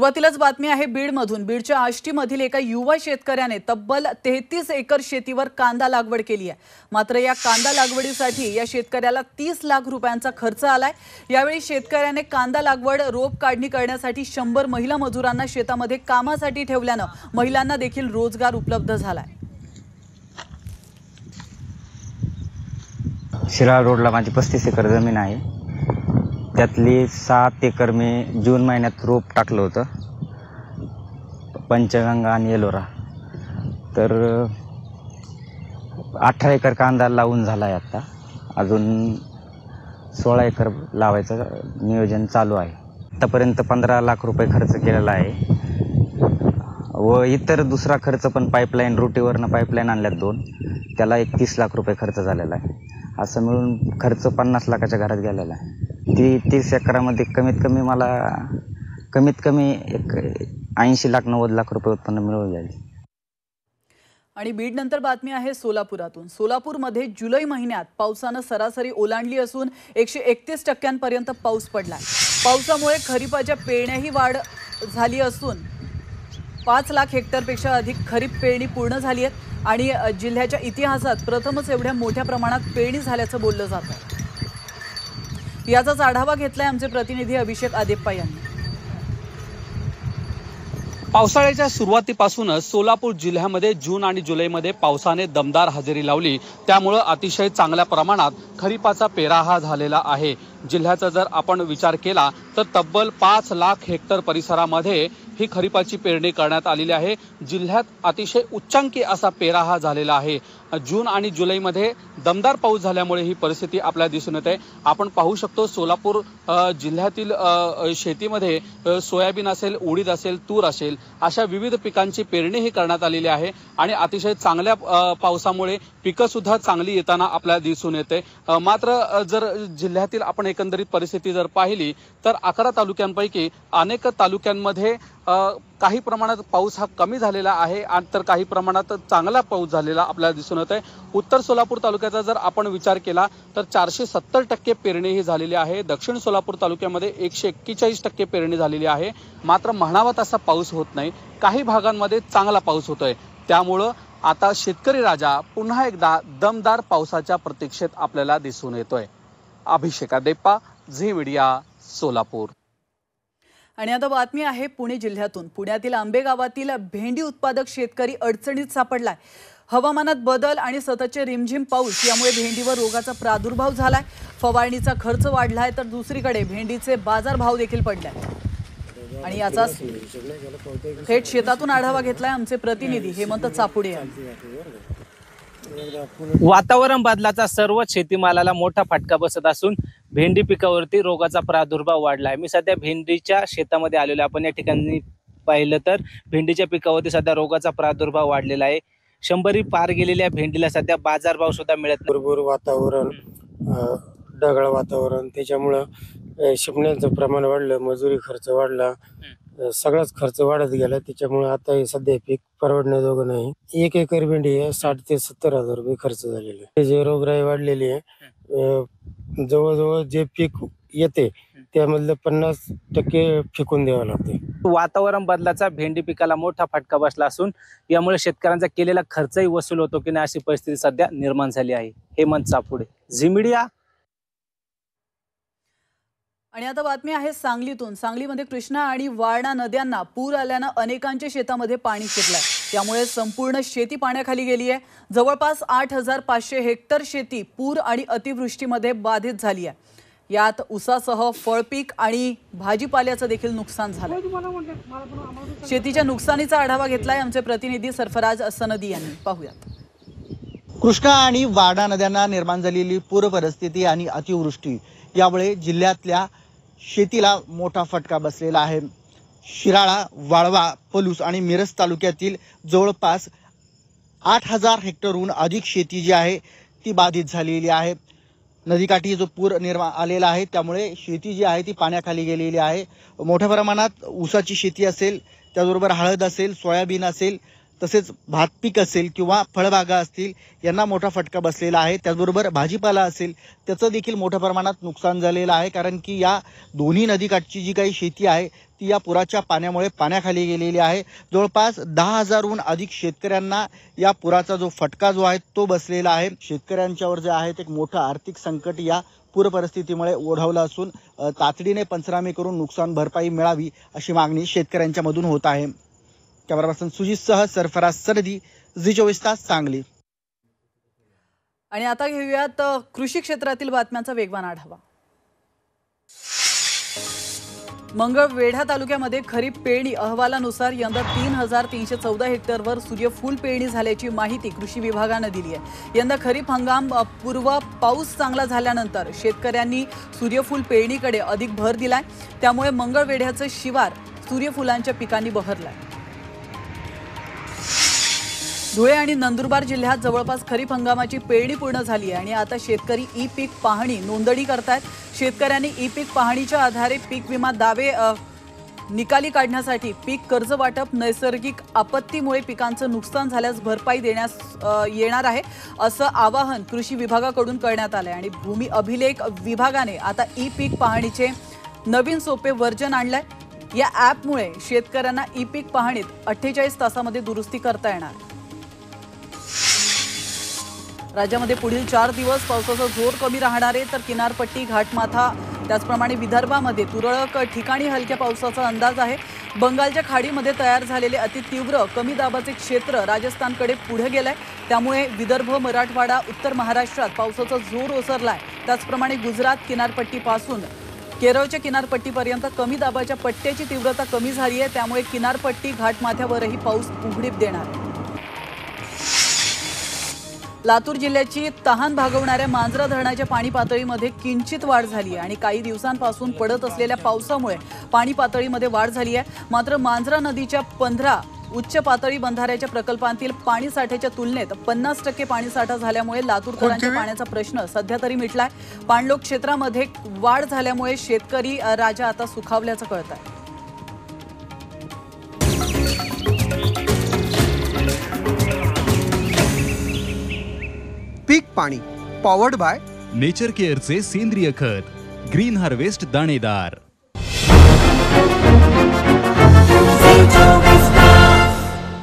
सुरुवातीलाच बातमी आहे बीडमधून। बीडच्या आष्टीमधील एका युवा शेतकऱ्याने तब्बल 33 एकर शेतीवर कांदा लागवड केली आहे। मात्र या कांदा लागवडीसाठी या शेतकऱ्याला 30 लाख रुपयांचा खर्च आलाय। यावेळी शेतकऱ्याने कांदा लागवड रोप काढणी करण्यासाठी 100 महिला मजुरांना शेतामध्ये कामासाठी ठेवल्याने महिलांना देखील रोजगार उपलब्ध झालाय। शिराळा रोडला माझी 35 एकर जमीन आहे। त्यातली 7 एकर मी जून महिन्यात रोप टाकलं होतं, पंचगंगा आणि एलोरा। तर 18 एकर कांदा लावून झाला आहे। आता अजून 16 एकर लावायचं नियोजन चालू आहे। आतापर्यंत 15 लाख रुपये खर्च केलेला आहे व इतर दुसरा खर्च पण पाईपलाईन रोटीवरनं पाईपलाईन आणल्यात 2, त्याला 31 लाख रुपये खर्च झालेला आहे। असं मिळून खर्च 50 लाखाच्या घरात गेलेला आहे। 30 एकरामध्ये कमीत कमी एक 80 लाख 90 लाख रुपये उत्पन्न मिळवून जाईल। आणि बीड नंतर बातमी आहे सोलापुरातून। सोलापूरमध्ये जुलै महिन्यात पावसाने सरासरी ओलांडली असून 131% पाऊस पडलाय। पावसामुळे खरीपाच्या पेरण्याही वाढ झाली असून 5 लाख हेक्टरपेक्षा अधिक खरीप पेरणी पूर्ण झाली आहे आणि जिल्ह्याच्या इतिहासात प्रथमच एवढ्या मोठ्या प्रमाणात पेरणी झाल्याचं बोललं जातं। याचाच आढावा घेतलाय आमचे प्रतिनिधी अभिषेक आदेप्पा यांनी। पावसाळ्याच्या सुरुवातीपासूनच सोलापूर जिल्ह्यामध्ये जून आणि जुलैमध्ये पावसाने दमदार हजेरी लावली, त्यामुळे अतिशय चांगल्या प्रमाणात खरीपाचा पेरा हा झालेला आहे। जिल्ह्याचा जर आपण विचार केला तर तब्बल 5 लाख हेक्टर परिसरामध्ये ही खरीपाची पेरणी करण्यात आलेली आहे। जिल्ह्यात अतिशय उच्चांकी असा पेरा हा झालेला आहे। जून आणि जुलैमध्ये दमदार पाऊस झाल्यामुळे ही परिस्थिती आपल्याला दिसून येते। आपण पाहू शकतो सोलापूर जिल्ह्यातील शेतीमध्ये सोयाबीन असेल, उडीद असेल, तूर असेल अशा विविध पिकांची पेरणी ही करण्यात आलेली आहे आणि अतिशय चांगल्या पावसामुळे पिकं सुद्धा चांगली येताना आपल्याला दिसून येते। मात्र जर जिल्ह्यातील आपण एकंदरीत परिस्थिती जर पाहिली तर 11 तालुक्यांपैकी अनेक तालुक्यांमध्ये काही प्रमाणात पाऊस हा कमी झालेला आहे आणि तर काही प्रमाणात चांगला पाऊस झालेला आपल्याला दिसून येत आहे। उत्तर सोलापूर तालुक्याचा जर आपण विचार केला तर 470% पेरणी ही झालेली आहे। दक्षिण सोलापूर तालुक्यामध्ये 141% पेरणी झालेली आहे। मात्र म्हणावा तसा पाऊस होत नाही, काही भागांमध्ये चांगला पाऊस होतोय। त्यामुळं आता शेतकरी राजा पुन्हा एकदा दमदार पावसाच्या प्रतीक्षेत आपल्याला दिसून येतोय। अभिषेक आदेप्पा, झी मीडिया, सोलापूर। आणि आता बातमी आहे पुणे जिल्ह्यातून। पुण्यातील आंबे गावातील भेंडी उत्पादक शेतकरी अडचणीत सापडलाय। हवामानात बदल आणि सततचे रिमझिम पाऊस यामुळे भेंडीवर रोगाचा प्रादुर्भाव झालाय। फवारणीचा खर्च वाढलाय तर दुसरीकडे भेंडीचे बाजारभाव देखील पडलाय। आणि याचा थेट शेतातून आढावा घेतलाय आमचे प्रतिनिधी हेमंत चापुडे यांनी। वातावरण बदलाचा सर्व शेतीमालाला मोठा फटका बसत असून भेंडी पिकावरती रोगाचा प्रादुर्भाव वाढलाय। मी सध्या भेंडीच्या शेतामध्ये आलेलो। आपण या ठिकाणी पाहिलं तर भेंडीच्या पिकावरती सध्या रोगाचा प्रादुर्भाव वाढलेला आहे। 100 पार गेलेल्या भेंडीला सध्या बाजारभाव सुद्धा मिळत नाही। भरपूर वातावरण, ढगाळ वातावरण, त्याच्यामुळं शिपण्याचं प्रमाण वाढलं, मजुरी खर्च वाढला, सगळाच खर्च वाढत गेला। त्याच्यामुळे आता हे सध्या पीक परवडण्याजोगं नाही। 1 एकर भेंडी 60 ते 70 हजार रुपये खर्च झालेले आहे। जे रोगराई वाढलेली आहे, जवळजवळ जे पीक येते त्यामधलं 50% फेकून द्यावं लागते। वातावरण बदलाचा भेंडी पिकाला मोठा फटका बसला असून यामुळे शेतकऱ्यांचा केलेला खर्चही वसूल होतो की नाही अशी परिस्थिती सध्या निर्माण झाली आहे। हेमंत चापुडे, झी मीडिया। आणि आता बातमी आहे सांगलीतून। सांगलीमध्ये कृष्णा आणि वारणा नद्यांना पूर आल्याने अनेकांच्या शेतामध्ये पाणी शिरलंय। त्यामुळे संपूर्ण शेती पाण्याखाली गेली आहे। जवळपास 8500 हेक्टर शेती पूर आणि अतिवृष्टीमध्ये बाधित झाली आहे। यात ऊसासह फळपीक आणि भाजीपाल्याचं देखील नुकसान झालंय। शेतीच्या नुकसानीचा आढावा घेतलाय आमचे प्रतिनिधी सरफराज सनदी यांनी। पाहूयात। कृष्णा आणि वारणा नद्यांना निर्माण झालेली पूर परिस्थिती आणि अतिवृष्टी यामुळे जिल्ह्यातल्या शेतीला मोठा फटका बसलेला आहे। शिराळा, वाळवा, पलूस आणि मिरज तालुक्यातील जवळपास 8000 हेक्टरहून अधिक शेती जी आहे ती बाधित झालेली आहे। नदीकाठी जो पूर निर्माण आलेला आहे त्यामुळे शेती जी आहे ती पाण्याखाली गेलेली आहे। मोठ्या प्रमाणात ऊसाची शेती असेल, त्याचबरोबर हळद असेल, सोयाबीन असेल, तसेच भात पीक असेल किंवा फळबागा असतील यांना मोठा फटका बसलेला आहे। त्याचबरोबर भाजीपाला असेल त्याचं देखील मोठ्या प्रमाणात नुकसान झालेलं आहे, कारण की या दोन्ही नदीकाठची जी काही शेती आहे ती या पुराच्या पाण्यामुळे पाण्याखाली गेलेली आहे. जवळपास 10,000हून अधिक शेतकऱ्यांना या पुराचा जो फटका जो आहे तो बसलेला आहे. शेतकऱ्यांच्यावर जे आहे ते एक मोठं आर्थिक संकट या पूर परिस्थितीमुळे ओढवलं असून तातडीने पंचनामे करून नुकसान भरपाई मिळावी अशी मागणी शेतकऱ्यांच्या मधून होत आहे. कॅमेरा पर्सन सुजितसह सरफराज सरदी, झी24 तास, सांगली. आणि आता घेऊयात कृषी क्षेत्रातील बातम्यांचा वेगवान आढावा. मंगळवेढा तालुक्यामध्ये खरीप पेरणी अहवालानुसार यंदा 3,314 हेक्टरवर सूर्यफूल पेरणी झाल्याची माहिती कृषी विभागानं दिली आहे. यंदा खरीप हंगाम पूर्व पाऊस चांगला झाल्यानंतर शेतकऱ्यांनी सूर्यफूल पेरणीकडे अधिक भर दिलाय. त्यामुळे मंगळवेढ्याचं शिवार सूर्यफुलांच्या पिकांनी बहरलंय. धुळे आणि नंदुरबार जिल्ह्यात जवळपास खरीप हंगामाची पेरणी पूर्ण झाली आहे आणि आता शेतकरी ई पीक पाहणी नोंदणी करतायत. शेतकऱ्यांनी ई पीक पाहणीच्या आधारे पीक विमा दावे निकाली काढण्यासाठी पीक कर्ज वाटप, नैसर्गिक आपत्तीमुळे पिकांचं नुकसान झाल्यास भरपाई देण्यास येणार आहे असं आवाहन कृषी विभागाकडून करण्यात आलंय. आणि भूमी अभिलेख विभागाने आता ई पीक पाहणीचे नवीन सोपे वर्जन आणलंय. या ॲपमुळे शेतकऱ्यांना ई पीक पाहणीत 48 तासामध्ये दुरुस्ती करता येणार. राज्यामध्ये पुढील 4 दिवस पावसाचा जोर कमी राहणार आहे, तर किनारपट्टी, घाटमाथा त्याचप्रमाणे विदर्भामध्ये तुरळक ठिकाणी हलक्या पावसाचा अंदाज आहे. बंगालच्या खाडीमध्ये तयार झालेले अतितीव्र कमी दाबाचे क्षेत्र राजस्थानकडे पुढे गेलंय. त्यामुळे विदर्भ, मराठवाडा, उत्तर महाराष्ट्रात पावसाचा जोर ओसरलाय. त्याचप्रमाणे गुजरात किनारपट्टीपासून केरळच्या किनारपट्टीपर्यंत कमी दाबाच्या पट्ट्याची तीव्रता कमी झाली आहे. त्यामुळे किनारपट्टी, घाटमाथ्यावरही पाऊस उघडीप देणार आहे. लातूर जिल्ह्याची तहान भागवणाऱ्या मांजरा धरणाच्या पाणी पातळीमध्ये किंचित वाढ झाली आहे आणि काही दिवसांपासून पडत असलेल्या पावसामुळे पाणी पातळीमध्ये वाढ झाली आहे. मात्र मांजरा नदीच्या 15 उच्च पातळी बंधाऱ्याच्या प्रकल्पांतील पाणीसाठ्याच्या तुलनेत 50% पाणीसाठा झाल्यामुळे लातूरकरांच्या पाण्याचा प्रश्न सध्या तरी मिटलाय. पाणलोट क्षेत्रामध्ये वाढ झाल्यामुळे शेतकरी राजा आता सुखावल्याचं कळत आहे. पीक पाणी पॉवर्ड बाय नेचर केअरचे सेंद्रिय खत ग्रीन हार्वेस्ट दाणेदार.